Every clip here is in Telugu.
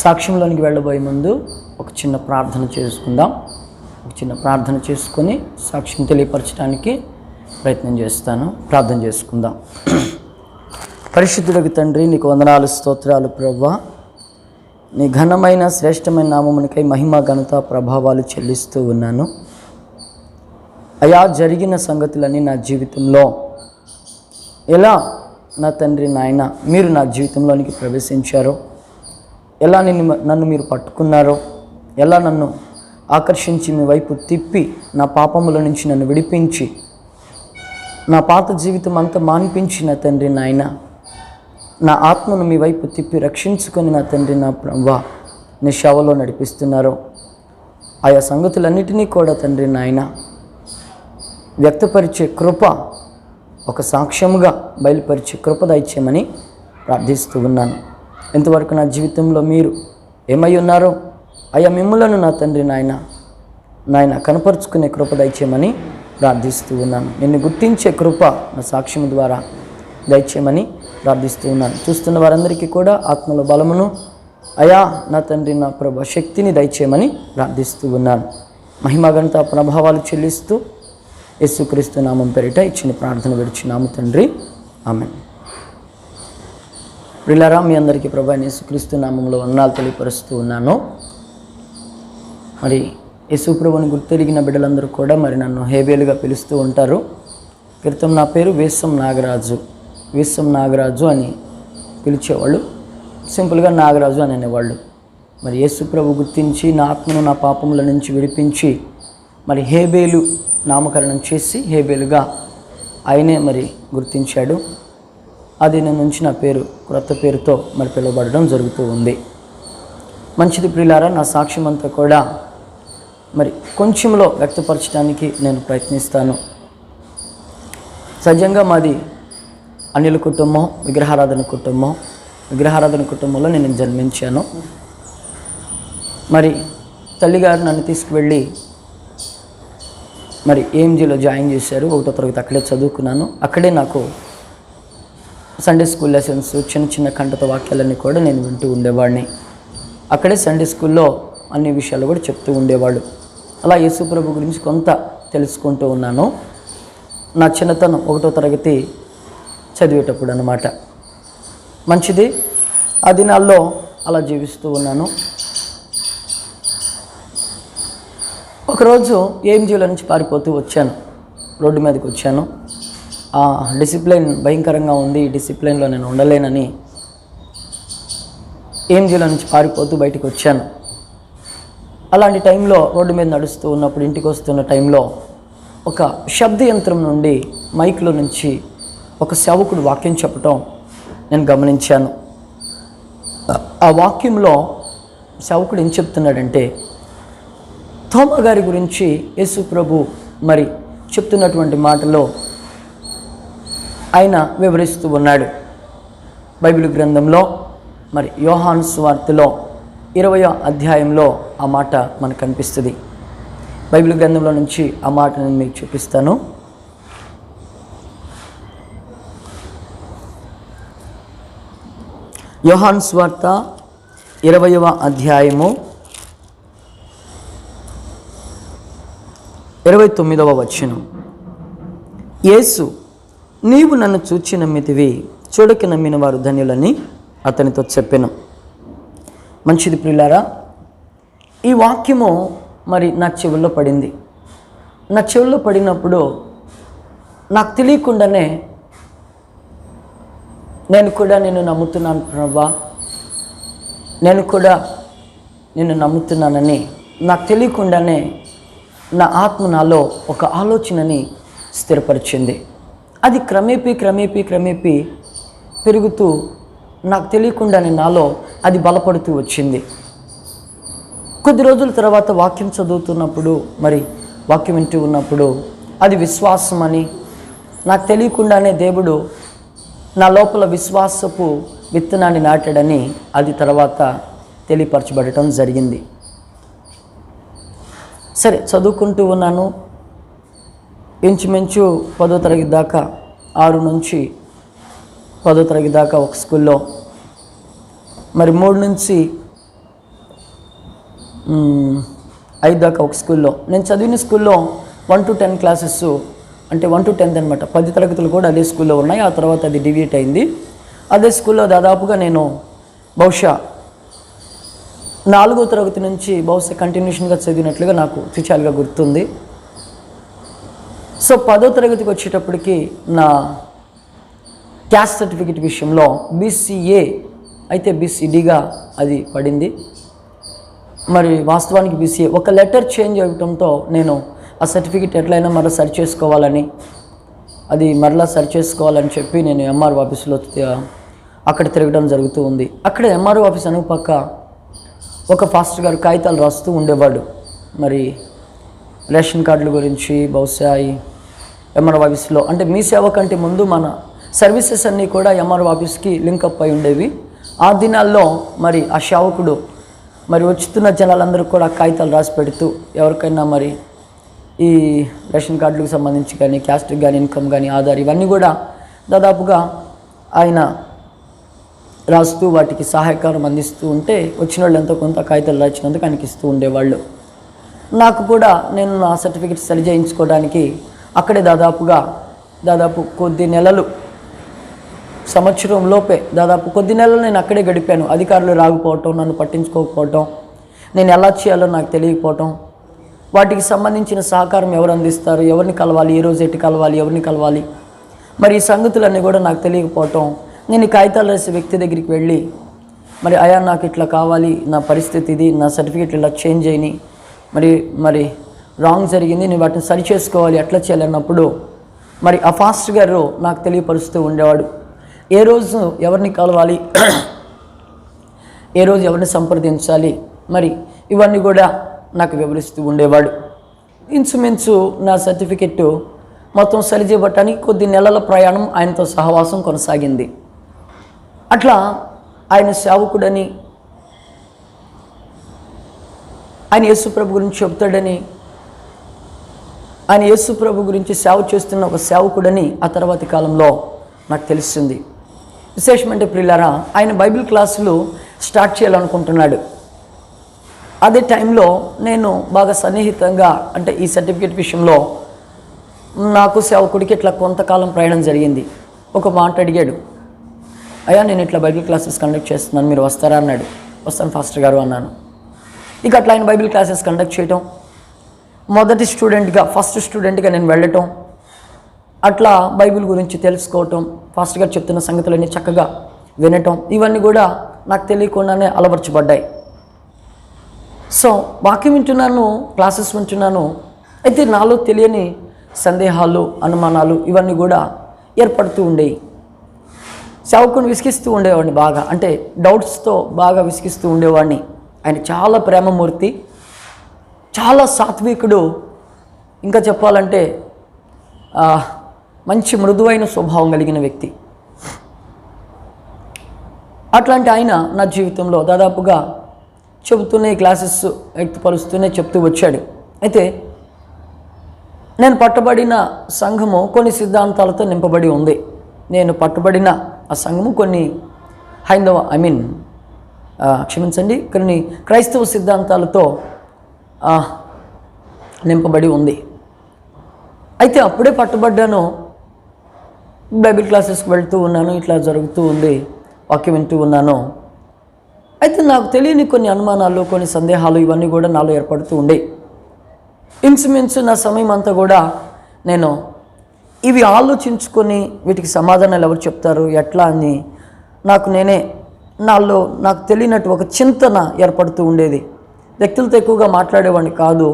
సాక్ష్యంలోనికి వెళ్ళబోయే ముందు ఒక చిన్న ప్రార్థన చేసుకుందాం. ఒక చిన్న ప్రార్థన చేసుకొని సాక్ష్యం తెలియపరచడానికి ప్రయత్నం చేస్తాను. ప్రార్థన చేసుకుందాం. పరిశుద్ధులకు తండ్రి, నీకు వందనాలు, స్తోత్రాలు ప్రభువా. నీ ఘనమైన శ్రేష్టమైన నామమునికై మహిమ, ఘనత, ప్రభావాలు చెల్లిస్తూ ఉన్నాను. అయా, జరిగిన సంగతులన్నీ నా జీవితంలో ఎలా నా తండ్రి నాయన మీరు నా జీవితంలోనికి ప్రవేశించారో, ఎలా నన్ను మీరు పట్టుకున్నారో, ఎలా నన్ను ఆకర్షించి మీ వైపు తిప్పి నా పాపముల నుంచి నన్ను విడిపించి నా పాత జీవితం అంతా మాన్పించి నా తండ్రి నాయన నా ఆత్మను మీ వైపు తిప్పి రక్షించుకొని నా తండ్రి నా ప్రభువా నీ సేవలో నడిపిస్తున్నారో, ఆయా సంగతులన్నిటినీ కూడా తండ్రి నాయన వ్యక్తపరిచే కృప, ఒక సాక్ష్యముగా బయలుపరిచే కృప దయచేయమని ప్రార్థిస్తూ ఉన్నాను. ఇంతవరకు నా జీవితంలో మీరు ఏమై ఉన్నారో ఆయా మిమ్ములను నా తండ్రి నాయన కనపరుచుకునే కృప దయచేయమని ప్రార్థిస్తూ ఉన్నాను. నిన్ను గుర్తించే కృప నా సాక్ష్యం ద్వారా దయచేయమని ప్రార్థిస్తూ ఉన్నాను. చూస్తున్న వారందరికీ కూడా ఆత్మలో బలమును అయా నా తండ్రి నా ప్రభు శక్తిని దయచేయమని ప్రార్థిస్తూ ఉన్నాను. మహిమ, ఘనత, ప్రభావాలు చెల్లిస్తూ యేసుక్రీస్తు నామం పేరిట ఇచ్చిన ప్రార్థన విడిచినాము తండ్రి, ఆమేన్. ప్రియులారా, మీ అందరికీ ప్రభు యేసుక్రీస్తు నామంలో వందనాలు తెలియపరుస్తూ ఉన్నాను. మరి యేసు ప్రభువుని గుర్తెరిగిన బిడ్డలందరూ కూడా మరి నన్ను హేబేలుగా పిలుస్తూ ఉంటారు. క్రితం నా పేరు వేసం నాగరాజు అని పిలిచేవాళ్ళు, సింపుల్గా నాగరాజు అని అనేవాళ్ళు. మరి యేసు ప్రభు గుర్తించి నా ఆత్మను నా పాపముల నుంచి విడిపించి మరి హేబేలు నామకరణం చేసి హేబేలుగా ఆయనే మరి గుర్తించాడు. అది నేను నుంచి నా పేరు క్రొత్త పేరుతో మరి పిలువబడడం జరుగుతూ ఉంది. మంచిది ప్రియులారా, నా సాక్ష్యం అంతా కూడా మరి కొంచెంలో వ్యక్తపరచడానికి నేను ప్రయత్నిస్తాను. సహజంగా మాది అనిల కుటుంబం, విగ్రహారాధన కుటుంబంలో నేను జన్మించాను. మరి తల్లిగారు నన్ను తీసుకువెళ్ళి మరి ఏఎంజీలో జాయిన్ చేశారు. 1వ తరగతి అక్కడే చదువుకున్నాను. అక్కడే నాకు సండే స్కూల్ లెసన్స్, చిన్న చిన్న కంటత వాక్యాలన్నీ కూడా నేను వింటూ ఉండేవాడిని. అక్కడే సండే స్కూల్లో అన్ని విషయాలు కూడా చెప్తూ ఉండేవాళ్ళు. అలా యేసు ప్రభు గురించి కొంత తెలుసుకుంటూ ఉన్నాను. నా చిన్నతనం 1వ తరగతి చదివేటప్పుడు అన్నమాట. మంచిది, ఆ దినాల్లో అలా జీవిస్తూ ఉన్నాను. ఒకరోజు ఏఎంజీలో నుంచి పారిపోతూ వచ్చాను, రోడ్డు మీదకి వచ్చాను. డిసిప్లిన్ భయంకరంగా ఉంది, ఈ డిసిప్లిన్లో నేను ఉండలేనని ఏఎంజీలో నుంచి పారిపోతూ బయటికి వచ్చాను. అలాంటి టైంలో రోడ్డు మీద నడుస్తూ ఉన్నప్పుడు ఇంటికి వస్తున్న టైంలో ఒక శబ్ద యంత్రం నుండి మైక్లో నుంచి ఒక సేవకుడు వాక్యం చెప్పటం నేను గమనించాను. ఆ వాక్యంలో సేవకుడు ఏం చెప్తున్నాడంటే, తోమా గారి గురించి యేసు ప్రభు మరి చెప్తున్నటువంటి మాటలో ఆయన వివరిస్తూ ఉన్నాడు. బైబిల్ గ్రంథంలో మరి యోహాను సువార్తలో 20వ అధ్యాయంలో ఆ మాట మనకు కనిపిస్తుంది. బైబిల్ గ్రంథంలో నుంచి ఆ మాట నేను మీకు చూపిస్తాను. యోహాను సువార్త 20వ అధ్యాయము 29వ వచనం. యేసు, నీవు నన్ను చూచి నమ్మితివి, చూడక నమ్మిన వారు ధన్యులని అతనితో చెప్పెను. మంచిది ప్రియులారా, ఈ వాక్యము మరి నా చెవుల్లో పడింది. నా చెవుల్లో పడినప్పుడు నాకు తెలియకుండానే నేను కూడా నిన్ను నమ్ముతున్నాను ప్రభా, నేను కూడా నిన్ను నమ్ముతున్నానని నాకు తెలియకుండానే నా ఆత్మ నాలో ఒక ఆలోచనని స్థిరపరిచింది. అది క్రమేపీ పెరుగుతూ నాకు తెలియకుండానే నాలో అది బలపడుతూ వచ్చింది. కొద్ది రోజుల తర్వాత వాక్యం చదువుతున్నప్పుడు మరి వాక్యం వింటూ ఉన్నప్పుడు అది విశ్వాసం అని నాకు తెలియకుండానే దేవుడు నా లోపల విశ్వాసపు విత్తనాన్ని నాటాడని అది తర్వాత తెలియపరచబడటం జరిగింది. సరే, చదువుకుంటూ ఉన్నాను. ఇంచుమించు 10వ తరగతి దాకా, 6 నుంచి 10వ తరగతి దాకా ఒక స్కూల్లో, మరి 3 నుంచి 5 దాకా ఒక స్కూల్లో, నేను చదివిన స్కూల్లో 1 to 10 క్లాసెస్, అంటే 1 to 10 అనమాట, 10 తరగతులు కూడా అదే స్కూల్లో ఉన్నాయి. ఆ తర్వాత అది డివియేట్ అయింది. అదే స్కూల్లో దాదాపుగా నేను బహుశా 4వ తరగతి నుంచి బహుశా కంటిన్యూషన్గా చదివినట్లుగా నాకు త్రిచాలుగా గుర్తుంది. సో 10వ తరగతికి వచ్చేటప్పటికి నా క్యాస్ట్ సర్టిఫికేట్ విషయంలో BCA అయితే BCDగా అది పడింది. మరి వాస్తవానికి BCA ఒక లెటర్ చేంజ్ అవ్వడంతో నేను ఆ సర్టిఫికేట్ ఎట్లయినా మరలా సరి చేసుకోవాలని, అది మరలా సరి చేసుకోవాలని చెప్పి నేను MRO ఆఫీస్లో అక్కడ తిరగడం జరుగుతూ ఉంది. అక్కడ MRO ఆఫీస్ అనుపక్క ఒక ఫాస్టర్ గారు కాగితాలు రాస్తూ ఉండేవాడు. మరి రేషన్ కార్డుల గురించి బహుశా MRO ఆఫీస్లో, అంటే మీ సేవ కంటే ముందు మన సర్వీసెస్ అన్నీ కూడా MRO ఆఫీస్కి లింకప్ అయి ఉండేవి. ఆ దినాల్లో మరి ఆ సేవకుడు మరి వచ్చుతున్న జనాలందరూ కూడా కాగితాలు రాసి పెడుతూ, ఎవరికైనా మరి ఈ రేషన్ కార్డులకు సంబంధించి కానీ, క్యాస్ట్కి కానీ, ఇన్కమ్ కానీ, ఆధార్ ఇవన్నీ కూడా దాదాపుగా ఆయన రాస్తూ వాటికి సహాయకారం అందిస్తూ ఉంటే వచ్చిన వాళ్ళు ఎంతో కొంత కాగితాలు రాసినందుకు ఆయనకి ఇస్తూ ఉండేవాళ్ళు. నాకు కూడా నేను నా సర్టిఫికేట్ సరి చేయించుకోవడానికి అక్కడే దాదాపు కొద్ది నెలలు, సంవత్సరం లోపే దాదాపు కొద్ది నెలలు నేను అక్కడే గడిపాను. అధికారులు రాకపోవటం, నన్ను పట్టించుకోకపోవటం, నేను ఎలా చేయాలో నాకు తెలియకపోవటం, వాటికి సంబంధించిన సహకారం ఎవరు అందిస్తారు, ఎవరిని కలవాలి, ఏ రోజు ఎట్టి కలవాలి, ఎవరిని కలవాలి, మరి ఈ సంగతులన్నీ కూడా నాకు తెలియకపోవటం. నేను ఈ కాగితాలు రాసే వ్యక్తి దగ్గరికి వెళ్ళి, మరి అయా నాకు ఇట్లా కావాలి, నా పరిస్థితి ఇది, నా సర్టిఫికేట్ ఇలా చేంజ్ అయినాయి, మరి రాంగ్ జరిగింది, నేను వాటిని సరి చేసుకోవాలి, ఎట్లా చేయాలన్నప్పుడు మరి ఆ ఫాస్ట్ గారు నాకు తెలియపరుస్తూ ఉండేవాడు. ఏ రోజు ఎవరిని కలవాలి, ఏ రోజు ఎవరిని సంప్రదించాలి, మరి ఇవన్నీ కూడా నాకు వివరిస్తూ ఉండేవాడు. ఇంచుమించు నా సర్టిఫికెట్ మొత్తం సరిచేయబట్టడానికి కొద్ది నెలల ప్రయాణం ఆయనతో సహవాసం కొనసాగింది. అట్లా ఆయన సేవకుడని, ఆయన యేసుప్రభు గురించి చెప్తాడని, ఆయన యేసుప్రభు గురించి సేవ చేస్తున్న ఒక సేవకుడని ఆ తర్వాతి కాలంలో నాకు తెలిసింది. విశేషమంటే ప్రియులారా, ఆయన బైబిల్ క్లాసులు స్టార్ట్ చేయాలనుకుంటున్నాడు. అదే టైంలో నేను బాగా సన్నిహితంగా, అంటే ఈ సర్టిఫికేట్ విషయంలో నాకు సేవకుడికి ఇట్లా కొంతకాలం ప్రయాణం జరిగింది. ఒక మాట అడిగాడు, అయ్యా నేను ఇట్లా బైబిల్ క్లాసెస్ కండక్ట్ చేస్తున్నాను, మీరు వస్తారా అన్నాడు. వస్తాను ఫాస్టర్ గారు అన్నాను. ఇక అట్లా ఆయన బైబిల్ క్లాసెస్ కండక్ట్ చేయటం, ఫస్ట్ స్టూడెంట్గా నేను వెళ్ళటం, అట్లా బైబిల్ గురించి తెలుసుకోవటం, ఫాస్టర్ గారు చెప్తున్న సంగతులన్నీ చక్కగా వినటం, ఇవన్నీ కూడా నాకు తెలియకుండానే అలవర్చబడ్డాయి. సో వాక్యం వింటున్నాను, క్లాసెస్ వింటున్నాను, అయితే నాలో తెలియని సందేహాలు, అనుమానాలు ఇవన్నీ కూడా ఏర్పడుతూ ఉండేవి. సేవకుని విసిగిస్తూ ఉండేవాడిని బాగా, అంటే డౌట్స్తో బాగా విసిగిస్తూ ఉండేవాడిని. ఆయన చాలా ప్రేమమూర్తి, చాలా సాత్వికుడు, ఇంకా చెప్పాలంటే మంచి మృదువైన స్వభావం కలిగిన వ్యక్తి. అట్లాంటి ఆయన నా జీవితంలో దాదాపుగా చెబుతూనే క్లాసెస్ వ్యక్తపరుస్తూనే చెప్తూ వచ్చాడు. అయితే నేను పట్టబడిన సంఘము కొన్ని సిద్ధాంతాలతో నింపబడి ఉంది. నేను పట్టబడిన ఆ సంఘము కొన్ని కొన్ని క్రైస్తవ సిద్ధాంతాలతో నింపబడి ఉంది. అయితే అప్పుడే పట్టబడ్డాను, బైబిల్ క్లాసెస్కి వెళ్తూ ఉన్నాను, ఇట్లా జరుగుతూ ఉంది, వాక్యం వింటూ ఉన్నాను. అయితే నాకు తెలియని కొన్ని అనుమానాలు, కొన్ని సందేహాలు ఇవన్నీ కూడా నాలో ఏర్పడుతూ ఉండేవి. ఇంచుమించు నా సమయం అంతా కూడా నేను ఇవి ఆలోచించుకొని వీటికి సమాధానాలు ఎవరు చెప్తారు, ఎట్లా అని నాకు తెలియనట్టు ఒక చింతన ఏర్పడుతూ ఉండేది. వ్యక్తులతో ఎక్కువగా మాట్లాడేవాడిని కాదు.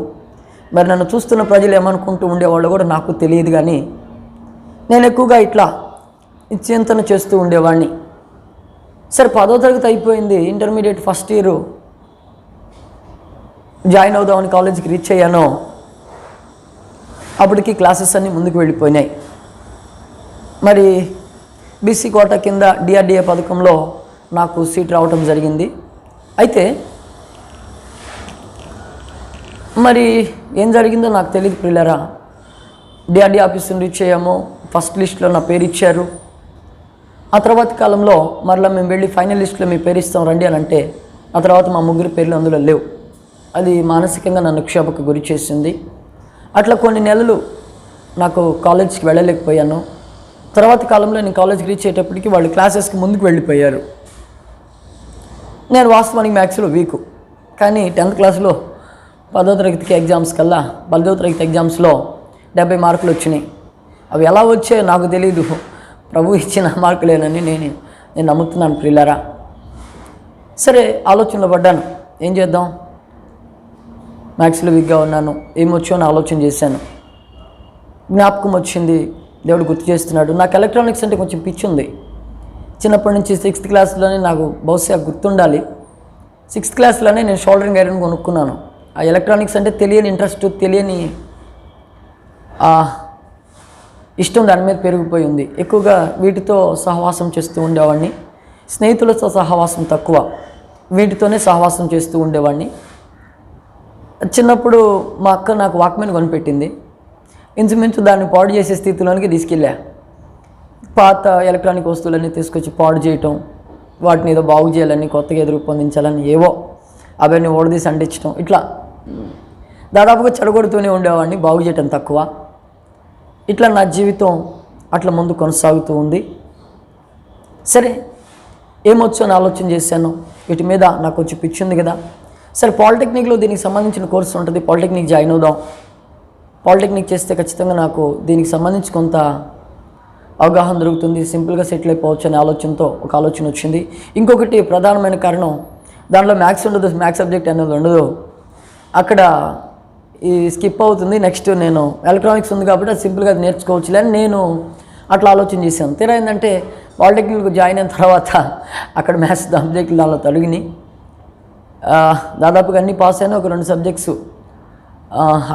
మరి నన్ను చూస్తున్న ప్రజలు ఏమనుకుంటూ ఉండేవాళ్ళు కూడా నాకు తెలియదు. కానీ నేను ఎక్కువగా ఇట్లా చింతన చేస్తూ ఉండేవాడిని. సరే 10వ తరగతి అయిపోయింది, ఇంటర్మీడియట్ ఫస్ట్ ఇయర్ జాయిన్ అవుదామని కాలేజీకి రీచ్ అయ్యాను. అప్పటికి క్లాసెస్ అన్నీ ముందుకు వెళ్ళిపోయినాయి. మరి బీసీ కోటా కింద డిఆర్డిఏ పథకంలో నాకు సీట్ రావటం జరిగింది. అయితే మరి ఏం జరిగిందో నాకు తెలియదు ప్రియులారా. డిఆర్డీ ఆఫీస్ని రీచ్ అయ్యాము, ఫస్ట్ లిస్ట్లో నా పేరు ఇచ్చారు. ఆ తర్వాత కాలంలో మరలా మేము వెళ్ళి ఫైనల్ లిస్ట్లో మీ పేరు ఇస్తాం రండి అని అంటే, ఆ తర్వాత మా ముగ్గురు పేర్లు అందులో లేవు. అది మానసికంగా నన్ను క్షోభకు గురి చేసింది. అట్లా కొన్ని నెలలు నాకు కాలేజ్కి వెళ్ళలేకపోయాను. తర్వాత కాలంలో నేను కాలేజ్కి రీచ్ అయ్యేటప్పటికి వాళ్ళు క్లాసెస్కి ముందుకు వెళ్ళిపోయారు. నేను వాస్తవానికి మ్యాథ్స్లో వీకు, కానీ 10th క్లాస్లో 10వ తరగతికి ఎగ్జామ్స్ కల్లా 10వ తరగతి ఎగ్జామ్స్లో 70 మార్కులు వచ్చినాయి. అవి ఎలా వచ్చాయో నాకు తెలీదు, ప్రభు ఇచ్చిన మార్కులేనని నేను నమ్ముతున్నాను ప్రియులారా. సరే, ఆలోచనలో పడ్డాను, ఏం చేద్దాం, మ్యాథ్స్లో వీక్గా ఉన్నాను, ఏమొచ్చో అని ఆలోచన చేశాను. జ్ఞాపకం వచ్చింది, దేవుడు గుర్తు చేస్తున్నాడు. నాకు ఎలక్ట్రానిక్స్ అంటే కొంచెం పిచ్చి ఉంది. చిన్నప్పటి నుంచి 6th క్లాస్లోనే నాకు బహుశా గుర్తుండాలి, 6th క్లాస్లోనే నేను షోల్డరింగ్ ఐరన్ కొనుక్కున్నాను. ఆ ఎలక్ట్రానిక్స్ అంటే తెలియని ఇంట్రెస్ట్, తెలియని ఇష్టం దాని మీద పెరిగిపోయి ఉంది. ఎక్కువగా వీటితో సహవాసం చేస్తూ ఉండేవాడిని. స్నేహితులతో సహవాసం తక్కువ, వీటితోనే సహవాసం చేస్తూ ఉండేవాడిని. చిన్నప్పుడు మా అక్క నాకు వాక్మెన్ కొనిపెట్టింది. ఇంచుమించు దాన్ని పాడు చేసే స్థితిలోనికి తీసుకెళ్ళా. పాత ఎలక్ట్రానిక్ వస్తువులన్నీ తీసుకొచ్చి పాడు చేయటం, వాటిని ఏదో బాగు చేయాలని, కొత్తగా ఏదో రూపొందించాలని, ఏవో అవన్నీ ఓడదీసి అంటించడం, ఇట్లా దాదాపుగా చెడగొడుతూనే ఉండేవాడిని, బాగు చేయటం తక్కువ. ఇట్లా నా జీవితం అట్లా ముందు కొనసాగుతూ ఉంది. సరే, ఏమొచ్చో అని ఆలోచన చేశాను. వీటి మీద నాకు కొంచెం పిచ్చి ఉంది కదా. సరే, పాలిటెక్నిక్లో దీనికి సంబంధించిన కోర్సు ఉంటుంది, పాలిటెక్నిక్ జాయిన్ అవుదాం. పాలిటెక్నిక్ చేస్తే ఖచ్చితంగా నాకు దీనికి సంబంధించి కొంత అవగాహన దొరుకుతుంది, సింపుల్గా సెటిల్ అయిపోవచ్చు అనే ఆలోచనతో ఒక ఆలోచన వచ్చింది. ఇంకొకటి ప్రధానమైన కారణం, దాంట్లో మ్యాథ్స్ ఉండదు, మ్యాథ్స్ సబ్జెక్ట్ అనేది ఉండదు, అక్కడ ఈ స్కిప్ అవుతుంది. నెక్స్ట్ నేను ఎలక్ట్రానిక్స్ ఉంది కాబట్టి అది సింపుల్గా అది నేర్చుకోవచ్చులే అని నేను అట్లా ఆలోచన చేశాను. తీరా ఏంటంటే పాలిటెక్నిక్ జాయిన్ అయిన తర్వాత అక్కడ మ్యాథ్స్ సబ్జెక్టులు దానిలో తొలగినాయి. దాదాపుగా అన్నీ పాస్ అయినా, ఒక 2 సబ్జెక్ట్స్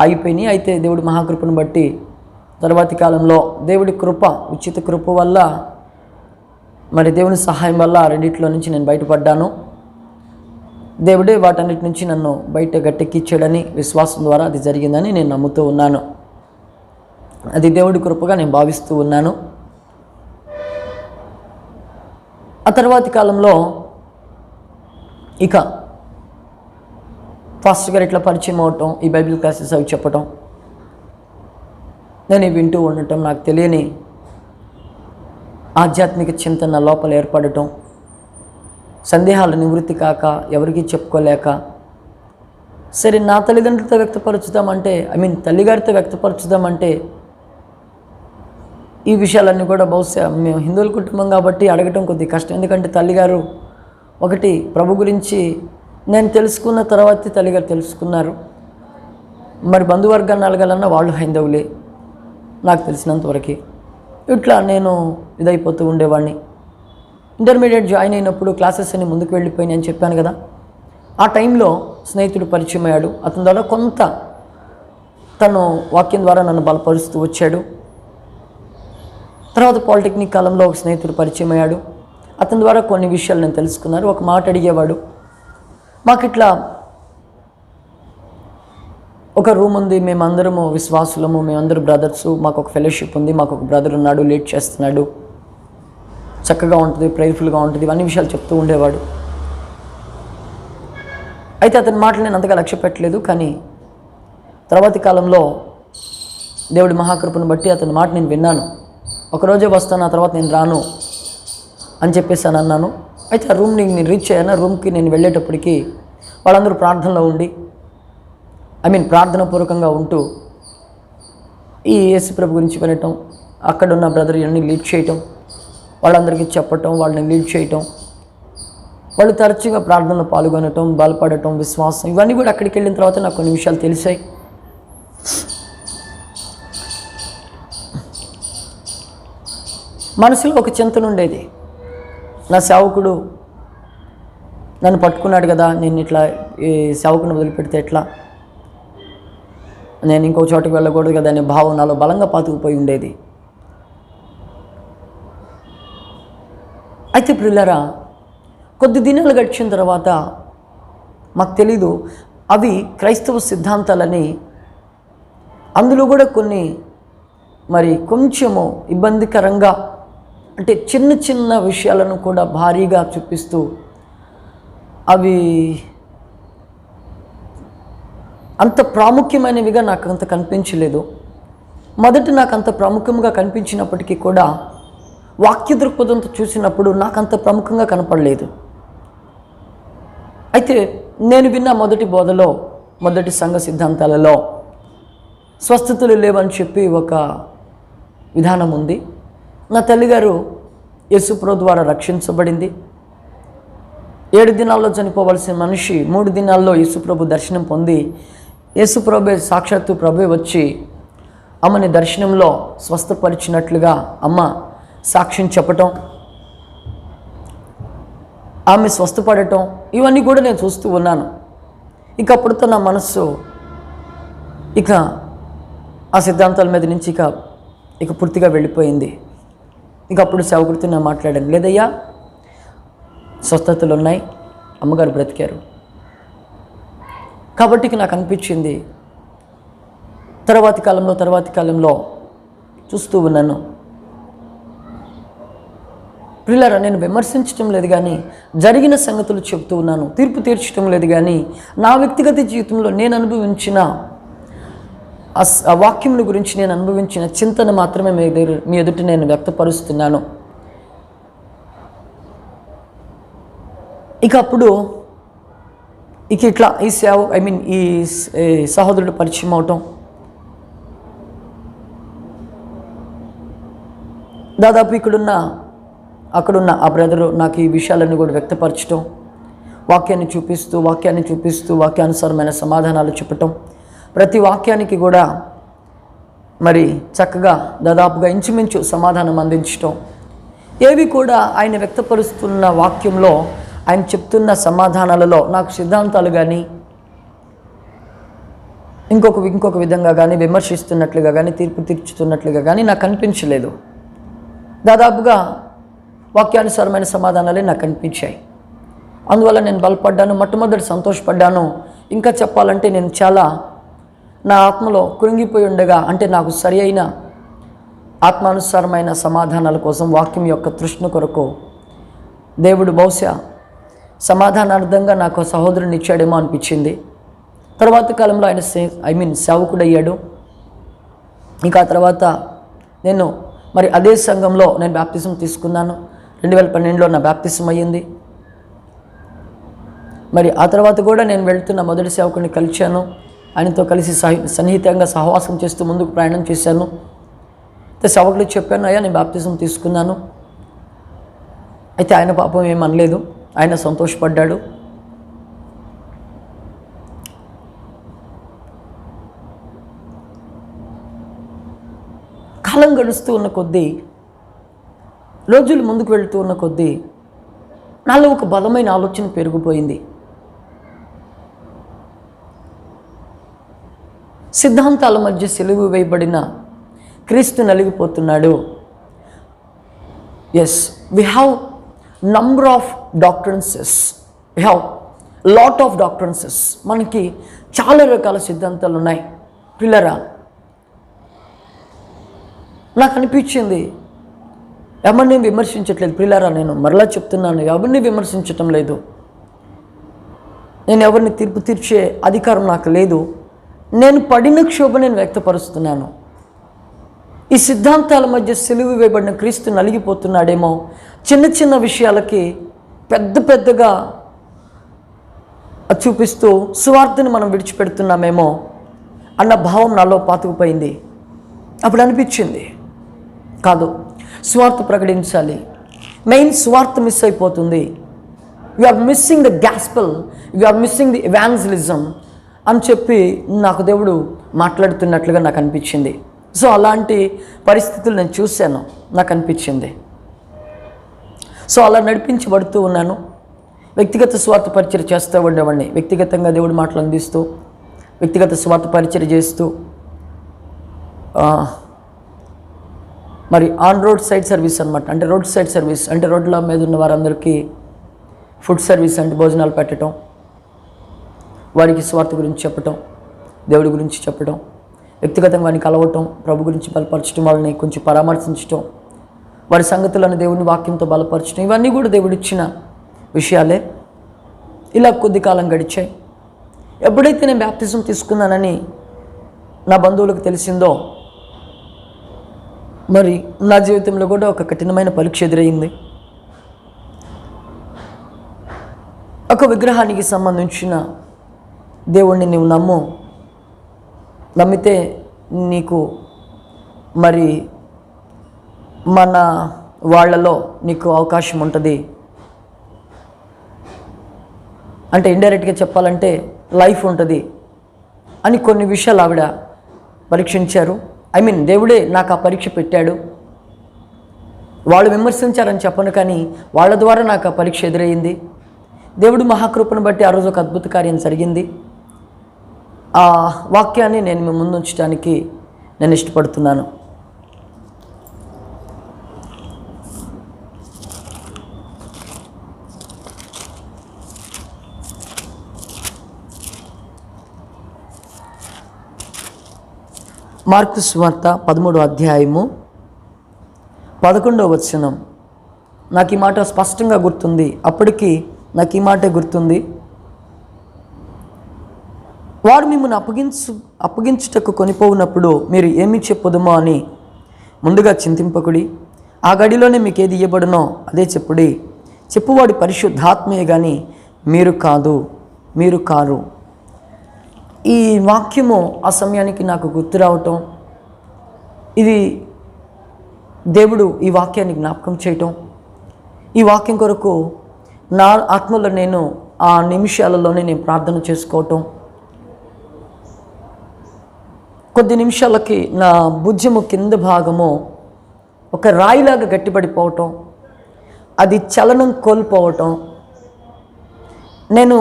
ఆగిపోయినాయి. అయితే దేవుడి మహాకృపను బట్టి తర్వాతి కాలంలో దేవుడి కృప, ఉచిత కృప వల్ల, మరి దేవుని సహాయం వల్ల రెండిట్లో నుంచి నేను బయటపడ్డాను. దేవుడే వాటన్నిటి నుంచి నన్ను బయట గట్టెక్కిచ్చాడని, విశ్వాసం ద్వారా అది జరిగిందని నేను నమ్ముతూ ఉన్నాను. అది దేవుడి కృపగా నేను భావిస్తూ ఉన్నాను. ఆ తర్వాతి కాలంలో ఇక ఫాస్ట్ గారు ఇట్లా పరిచయం అవటం, ఈ బైబిల్ క్లాసెస్ అవి చెప్పటం, నేను వింటూ ఉండటం, నాకు తెలియని ఆధ్యాత్మిక చింతన లోపల ఏర్పడటం, సందేహాలు నివృత్తి కాక ఎవరికీ చెప్పుకోలేక, సరే నా తల్లిదండ్రులతో వ్యక్తపరచుదామంటే, తల్లిగారితో వ్యక్తపరచుదామంటే ఈ విషయాలన్నీ కూడా బహుశా మేము హిందువుల కుటుంబం కాబట్టి అడగటం కొద్దిగా కష్టం. ఎందుకంటే తల్లిగారు ఒకటి ప్రభు గురించి నేను తెలుసుకున్న తర్వాత తల్లిగారు తెలుసుకున్నారు. మరి బంధువర్గాన్ని అడగాలన్నా వాళ్ళు హైందవులే నాకు తెలిసినంతవరకు. ఇట్లా నేను ఇదైపోతూ ఉండేవాడిని. ఇంటర్మీడియట్ జాయిన్ అయినప్పుడు క్లాసెస్ అన్ని ముందుకు వెళ్ళిపోయినాయి అని చెప్పాను కదా. ఆ టైంలో స్నేహితుడు పరిచయం అయ్యాడు. అతని ద్వారా కొంత తను వాక్యం ద్వారా నన్ను బలపరుస్తూ వచ్చాడు. తర్వాత పాలిటెక్నిక్ కాలంలో ఒక స్నేహితుడు పరిచయం అయ్యాడు. అతని ద్వారా కొన్ని విషయాలు నేను తెలుసుకున్నాను. ఒక మాట అడిగేవాడు, మాకు ఇట్లా ఒక రూమ్ ఉంది, మేమందరము విశ్వాసులము, మేమందరూ బ్రదర్సు, మాకు ఒక ఫెలోషిప్ ఉంది, మాకు ఒక బ్రదర్ ఉన్నాడు, లీడ్ చేస్తున్నాడు, చక్కగా ఉంటుంది, ప్రేయర్ఫుల్గా ఉంటుంది, ఇవన్నీ విషయాలు చెప్తూ ఉండేవాడు. అయితే అతని మాటలు నేను అంతగా లక్ష్య పెట్టలేదు. కానీ తర్వాతి కాలంలో దేవుడి మహాకృపను బట్టి అతని మాట నేను విన్నాను. ఒకరోజే వస్తాను, ఆ తర్వాత నేను రాను అని చెప్పేసి అన్నాను. అయితే ఆ రూమ్ని నేను రీచ్ అయ్యాను. రూమ్కి నేను వెళ్ళేటప్పటికి వాళ్ళందరూ ప్రార్థనలో ఉండి, ప్రార్థనాపూర్వకంగా ఉంటూ ఈ యేసు ప్రభు గురించి వినటం, అక్కడున్న బ్రదర్ ఇవన్నీ లీడ్ చేయటం, వాళ్ళందరికీ చెప్పటం, వాళ్ళని లీడ్ చేయటం, వాళ్ళు తరచుగా ప్రార్థనలో పాల్గొనటం, బలపడటం, విశ్వాసం, ఇవన్నీ కూడా అక్కడికి వెళ్ళిన తర్వాత నాకు కొన్ని విషయాలు తెలిసాయి. మనసులో ఒక చింతన ఉండేది, నా సేవకుడు నన్ను పట్టుకున్నాడు కదా, నేను ఇట్లా ఈ సేవకుని వదిలిపెడితే ఎట్లా, నేను ఇంకో చోటుకు వెళ్ళకూడదు కదా అనే భావం నాలో బలంగా పాతుకుపోయి ఉండేది. అయితే ప్రియులారా, కొద్ది దినాలు గడిచిన తర్వాత మాకు తెలీదు అవి క్రైస్తవ సిద్ధాంతాలని, అందులో కూడా కొన్ని మరి కొంచెము ఇబ్బందికరంగా, అంటే చిన్న చిన్న విషయాలను కూడా భారీగా చూపిస్తూ అవి అంత ప్రాముఖ్యమైనవిగా నాకు అంత కనిపించలేదు. మొదట నాకు అంత ప్రాముఖ్యంగా కనిపించినప్పటికీ కూడా వాక్య దృక్పథంతో చూసినప్పుడు నాకు అంత ప్రముఖంగా కనపడలేదు. అయితే నేను విన్న మొదటి బోధలో, మొదటి సంఘ సిద్ధాంతాలలో స్వస్థతలు లేవని చెప్పి ఒక విధానం ఉంది. నా తల్లిగారు యేసుప్రభు ద్వారా రక్షించబడింది. 7 దినాల్లో చనిపోవలసిన మనిషి 3 దినాల్లో యేసుప్రభు దర్శనం పొంది, యేసుప్రభు సాక్షాత్తు ప్రభు వచ్చి అమ్మని దర్శనంలో స్వస్థపరిచినట్లుగా అమ్మ సాక్ష్యం చెప్పటం, ఆమె స్వస్థపడటం, ఇవన్నీ కూడా నేను చూస్తూ ఉన్నాను. ఇక అప్పుడుతో నా మనస్సు ఇక ఆ సిద్ధాంతాల మీద నుంచి ఇక పూర్తిగా వెళ్ళిపోయింది. ఇక అప్పుడు సేవకుడితో నేను మాట్లాడాను, లేదయ్యా స్వస్థతలు ఉన్నాయి, అమ్మగారు బ్రతికారు. కాబట్టి ఇక నాకు అనిపించింది, తర్వాతి కాలంలో చూస్తూ ఉన్నాను. ప్రియులారా, నేను విమర్శించటం లేదు కానీ జరిగిన సంగతులు చెప్తూ ఉన్నాను, తీర్పు తీర్చడం లేదు కానీ నా వ్యక్తిగత జీవితంలో నేను అనుభవించిన ఆ వాక్యముల గురించి నేను అనుభవించిన చింతన మాత్రమే మీ ఎదుట నేను వ్యక్తపరుస్తున్నాను. ఇక అప్పుడు ఇట్లా ఈ ఈ సహోదరుడు పరిచయం అవటం, దాదాపు అక్కడున్న ఆ బ్రదరు నాకు ఈ విషయాలన్నీ కూడా వ్యక్తపరచటం, వాక్యాన్ని చూపిస్తూ వాక్యానుసారమైన సమాధానాలు చెప్పటం, ప్రతి వాక్యానికి కూడా మరి చక్కగా దాదాపుగా ఇంచుమించు సమాధానం అందించటం, ఏవి కూడా ఆయన వ్యక్తపరుస్తున్న వాక్యంలో ఆయన చెప్తున్న సమాధానాలలో నాకు సిద్ధాంతాలు కానీ ఇంకొక విధంగా కానీ విమర్శిస్తున్నట్లుగా కానీ తీర్పు తీర్చుతున్నట్లుగా కానీ నాకు అనిపించలేదు. దాదాపుగా వాక్యానుసారమైన సమాధానాలే నాకు అనిపించాయి. అందువల్ల నేను బలపడ్డాను, మొట్టమొదటి సంతోషపడ్డాను. ఇంకా చెప్పాలంటే నేను చాలా నా ఆత్మలో కృంగిపోయి ఉండగా, అంటే నాకు సరి అయిన ఆత్మానుసారమైన సమాధానాల కోసం వాక్యం యొక్క తృష్ణ కొరకు దేవుడు బహుశా సమాధానార్థంగా నాకు సహోదరుని ఇచ్చాడేమో అనిపించింది. తర్వాత కాలంలో ఆయన సేవకుడయ్యాడు. ఇంకా ఆ తర్వాత నేను మరి అదే సంఘంలో నేను బాప్తిజం తీసుకున్నాను. 2012లో నా బాప్తిజం అయ్యింది. మరి ఆ తర్వాత కూడా నేను వెళ్తున్న మొదటి సేవకుని కలిశాను. ఆయనతో కలిసి సన్నిహితంగా సహవాసం చేస్తూ ముందుకు ప్రయాణం చేశాను. అయితే సేవకుడికి చెప్పాను, అయ్యా నేను బాప్తిజం తీసుకున్నాను. అయితే ఆయన పాపం ఏమనలేదు, ఆయన సంతోషపడ్డాడు. కాలం గడుస్తూ ఉన్న కొద్దీ, రోజులు ముందుకు వెళుతూ ఉన్న కొద్దీ నాలో ఒక బలమైన ఆలోచన పెరిగిపోయింది. సిద్ధాంతాల మధ్య సిలువ వేయబడిన క్రీస్తు నలిగిపోతున్నాడు. Yes, we have number of doctrines, we have lot of doctrines. మనకి చాలా రకాల సిద్ధాంతాలు ఉన్నాయి. పిల్లరా, నాకు అనిపించింది, ఎవరిని విమర్శించట్లేదు ప్రియులారా, నేను మరలా చెప్తున్నాను, ఎవరిని విమర్శించటం లేదు. నేను ఎవరిని తీర్పు తీర్చే అధికారం నాకు లేదు. నేను పడిన క్షోభ నేను వ్యక్తపరుస్తున్నాను. ఈ సిద్ధాంతాల మధ్య సిలువ వేయబడిన క్రీస్తు నలిగిపోతున్నాడేమో, చిన్న చిన్న విషయాలకి పెద్దగా చూపిస్తూ సువార్తని మనం విడిచిపెడుతున్నామేమో అన్న భావం నాలో పాతుకుపోయింది. అప్పుడు అనిపించింది, కాదు, స్వార్థ ప్రకటించాలి. మెయిన్ స్వార్థ మిస్ అయిపోతుంది. You are missing the gospel, you are missing the evangelism అని చెప్పి నాకు దేవుడు మాట్లాడుతున్నట్లుగా నాకు అనిపించింది. సో అలాంటి పరిస్థితులు నేను చూశాను, నాకు అనిపించింది. సో అలా నడిపించబడుతూ ఉన్నాను. వ్యక్తిగత స్వార్థ పరిచర్య చేస్తూ ఉండేవాడిని. వ్యక్తిగతంగా దేవుడు మాటలు అందిస్తూ, వ్యక్తిగత స్వార్థ పరిచర్య చేస్తూ, మరి ఆన్ రోడ్ సైడ్ సర్వీస్ అనమాట. అంటే రోడ్ సైడ్ సర్వీస్ అంటే రోడ్ల మీద ఉన్న వారందరికీ ఫుడ్ సర్వీస్ అంటే భోజనాలు పెట్టడం, వారికి స్వార్థ గురించి చెప్పటం, దేవుడి గురించి చెప్పడం, వ్యక్తిగతంగా వారిని కలవటం, ప్రభు గురించి బలపరచడం, వాళ్ళని కొంచెం పరామర్శించటం, వారి సంగతులను దేవుని వాక్యంతో బలపరచడం, ఇవన్నీ కూడా దేవుడిచ్చిన విషయాలే. ఇలా కొద్ది కాలం గడిచాయి. ఎప్పుడైతే నేను బ్యాప్టిజం తీసుకున్నానని నా బంధువులకు తెలిసిందో, మరి నా జీవితంలో కూడా ఒక కఠినమైన పరీక్ష ఎదురయ్యింది. ఒక విగ్రహానికి సంబంధించిన దేవుణ్ణి నువ్వు నమ్మితే నీకు మరి మన వాళ్ళలో నీకు అవకాశం ఉంటుంది, అంటే ఇండైరెక్ట్గా చెప్పాలంటే లైఫ్ ఉంటుంది అని కొన్ని విషయాలు ఆవిడ పరీక్షించారు. దేవుడే నాకు ఆ పరీక్ష పెట్టాడు. వాళ్ళు విమర్శించారని చెప్పను, కానీ వాళ్ళ ద్వారా నాకు ఆ పరీక్ష ఎదురయ్యింది. దేవుడు మహాకృపను బట్టి ఆ రోజు ఒక అద్భుత కార్యం జరిగింది. ఆ వాక్యాన్ని నేను మీ ముందు ఉంచడానికి నేను ఇష్టపడుతున్నాను. మార్కు సువార్త 13వ అధ్యాయము 11వ వచనం. నాకు ఈ మాట స్పష్టంగా గుర్తుంది, అప్పటికి నాకు ఈ మాటే గుర్తుంది. వారు మిమ్మల్ని అప్పగించుటకు కొనిపోవునప్పుడు మీరు ఏమి చెప్పుదుమో అని ముందుగా చింతింపకుడి. ఆ గడిలోనే మీకు ఏది ఇవ్వబడునో అదే చెప్పుడి. చెప్పువాడి పరిశుద్ధాత్మయే కానీ మీరు కారు. ఈ వాక్యము ఆ సమయానికి నాకు గుర్తు రావటం, ఇది దేవుడు ఈ వాక్యాన్ని జ్ఞాపకం చేయటం, ఈ వాక్యం కొరకు నా ఆత్మలో నేను ఆ నిమిషాలలోనే నేను ప్రార్థన చేసుకోవటం, కొద్ది నిమిషాలకి నా భుజము కింద భాగము ఒక రాయిలాగా గట్టిపడిపోవటం, అది చలనం కోల్పోవటం. నేను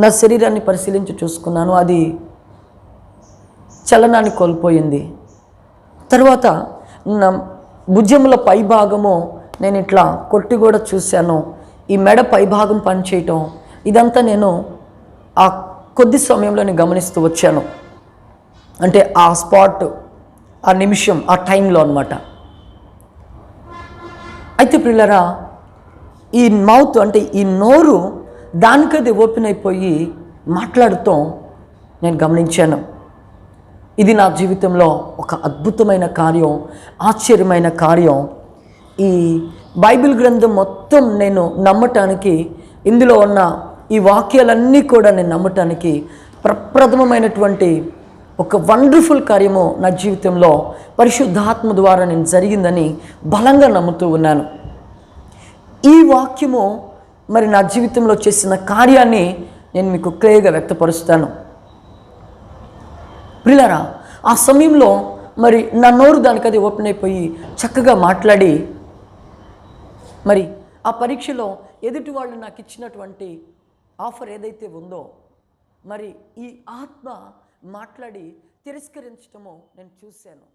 నా శరీరాన్ని పరిశీలించి చూసుకున్నాను, అది చలనాన్ని కోల్పోయింది. తర్వాత నా భుజముల పైభాగము నేను ఇట్లా కొట్టి కూడా చూశాను, ఈ మెడ పైభాగం పనిచేయటం, ఇదంతా నేను ఆ కొద్ది సమయంలో నేను గమనిస్తూ వచ్చాను. అంటే ఆ స్పాట్, ఆ నిమిషం, ఆ టైంలో అన్నమాట. అయితే ప్రియులారా, ఈ మౌత్ అంటే ఈ నోరు దానికది ఓపెన్ అయిపోయి మాట్లాడుతాం నేను గమనించాను. ఇది నా జీవితంలో ఒక అద్భుతమైన కార్యం, ఆశ్చర్యమైన కార్యం. ఈ బైబిల్ గ్రంథం మొత్తం నేను నమ్మటానికి, ఇందులో ఉన్న ఈ వాక్యాలన్నీ కూడా నేను నమ్మటానికి ప్రప్రథమమైనటువంటి ఒక వండర్ఫుల్ కార్యము నా జీవితంలో పరిశుద్ధాత్మ ద్వారా నేను జరిగిందని బలంగా నమ్ముతూ ఉన్నాను. ఈ వాక్యము మరి నా జీవితంలో చేసిన కార్యాన్ని నేను మీకు క్లియర్గా వ్యక్తపరుస్తాను. ప్రియులారా, ఆ సమయంలో మరి నా నోరు దానికి అది ఓపెన్ అయిపోయి చక్కగా మాట్లాడి, మరి ఆ పరీక్షలో ఎదుటి వాళ్ళు నాకు ఇచ్చినటువంటి ఆఫర్ ఏదైతే ఉందో, మరి ఈ ఆత్మ మాట్లాడి తిరస్కరించటమో నేను చూశాను.